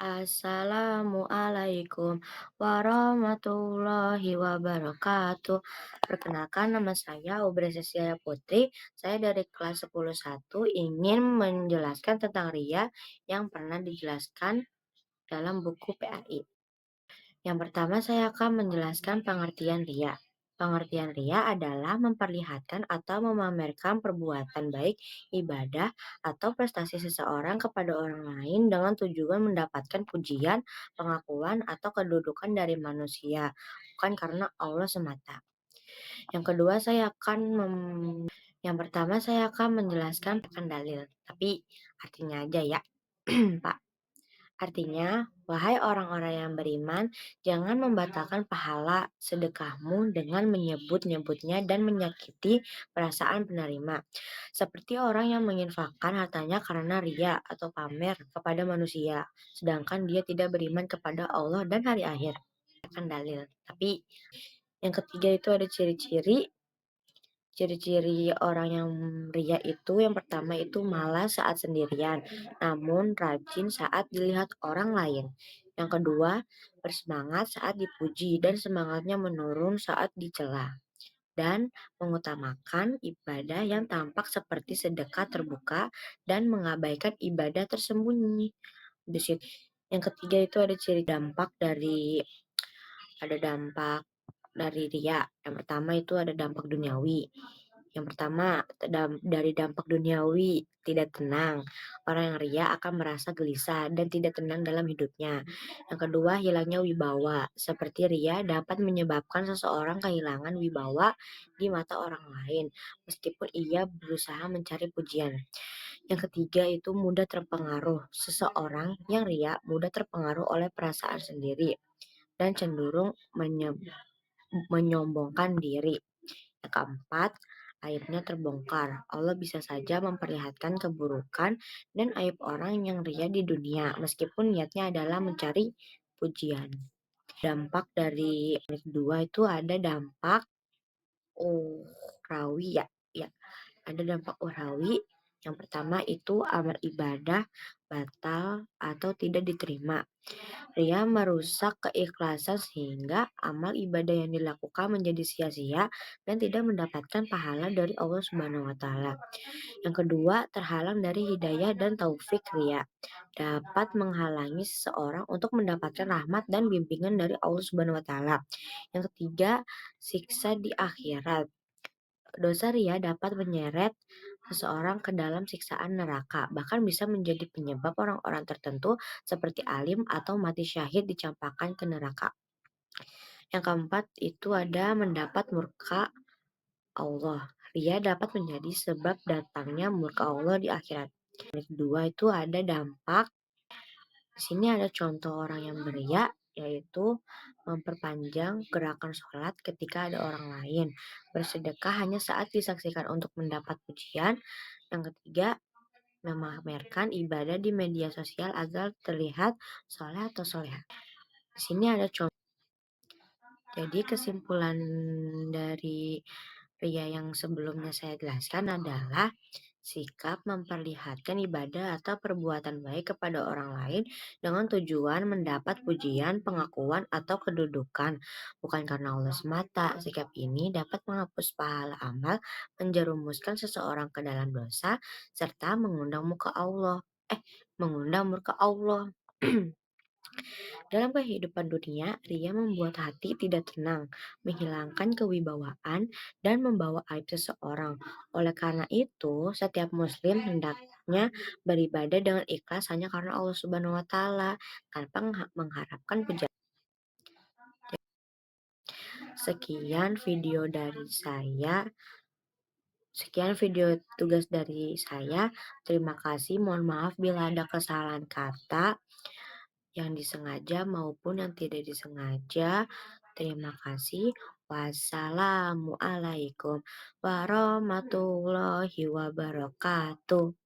Assalamualaikum warahmatullahi wabarakatuh. Perkenalkan nama saya Ubra Cecilia Putri. Saya dari kelas 10.1 ingin menjelaskan tentang ria yang pernah dijelaskan dalam buku PAI. Yang pertama saya akan menjelaskan pengertian ria. Pengertian ria adalah memperlihatkan atau memamerkan perbuatan baik, ibadah, atau prestasi seseorang kepada orang lain dengan tujuan mendapatkan pujian, pengakuan, atau kedudukan dari manusia, bukan karena Allah semata. Yang kedua saya akan yang pertama saya akan menjelaskan akan dalil, tapi artinya aja ya, Pak. Artinya, wahai orang-orang yang beriman, jangan membatalkan pahala sedekahmu dengan menyebut-nyebutnya dan menyakiti perasaan penerima. Seperti orang yang menginfakkan hartanya karena ria atau pamer kepada manusia, sedangkan dia tidak beriman kepada Allah dan hari akhir. Akan dalil. Tapi yang ketiga itu ada ciri-ciri orang yang ria itu yang pertama itu malas saat sendirian, namun rajin saat dilihat orang lain. Yang kedua, bersemangat saat dipuji dan semangatnya menurun saat dicela. Dan mengutamakan ibadah yang tampak seperti sedekah terbuka dan mengabaikan ibadah tersembunyi. Di situ. Yang ketiga itu ada dampak dari ria. Yang pertama itu ada dampak duniawi. Yang pertama, dari dampak duniawi, tidak tenang. Orang yang ria akan merasa gelisah dan tidak tenang dalam hidupnya. Yang kedua, hilangnya wibawa. Seperti ria dapat menyebabkan seseorang kehilangan wibawa di mata orang lain, meskipun ia berusaha mencari pujian. Yang ketiga itu mudah terpengaruh. Seseorang yang ria mudah terpengaruh oleh perasaan sendiri dan cenderung menyombongkan diri. Yang keempat, aibnya terbongkar. Allah bisa saja memperlihatkan keburukan dan aib orang yang ria di dunia, meskipun niatnya adalah mencari pujian. Dampak dari kedua itu ada dampak ukhrawi ya. Ya, ada dampak ukhrawi. Yang pertama itu amal ibadah batal atau tidak diterima. Ria merusak keikhlasan sehingga amal ibadah yang dilakukan menjadi sia-sia dan tidak mendapatkan pahala dari Allah Subhanahu wa taala. Yang kedua, terhalang dari hidayah dan taufik ria. Dapat menghalangi seseorang untuk mendapatkan rahmat dan bimbingan dari Allah Subhanahu wa taala. Yang ketiga, siksa di akhirat. Dosa ria dapat menyeret seseorang ke dalam siksaan neraka, bahkan bisa menjadi penyebab orang-orang tertentu seperti alim atau mati syahid dicampakkan ke neraka. Yang keempat itu ada mendapat murka Allah. Ria dapat menjadi sebab datangnya murka Allah di akhirat. Yang kedua itu ada dampak. Di sini ada contoh orang yang beria, yaitu memperpanjang gerakan sholat ketika ada orang lain. Bersedekah hanya saat disaksikan untuk mendapat pujian. Yang ketiga, memamerkan ibadah di media sosial agar terlihat soleh atau soleha. Di sini ada contoh. Jadi kesimpulan dari ria yang sebelumnya saya jelaskan adalah sikap memperlihatkan ibadah atau perbuatan baik kepada orang lain dengan tujuan mendapat pujian, pengakuan, atau kedudukan, bukan karena Allah semata. Sikap ini dapat menghapus pahala amal, menjerumuskan seseorang ke dalam dosa, serta mengundang murka Allah. Dalam kehidupan dunia, ria membuat hati tidak tenang, menghilangkan kewibawaan, dan membawa aib seseorang. Oleh karena itu, setiap muslim hendaknya beribadah dengan ikhlas hanya karena Allah Subhanahu wa taala, tanpa mengharapkan pujian. Sekian video dari saya. Sekian video tugas dari saya. Terima kasih. Mohon maaf bila ada kesalahan kata yang disengaja maupun yang tidak disengaja. Terima kasih. Wassalamualaikum warahmatullahi wabarakatuh.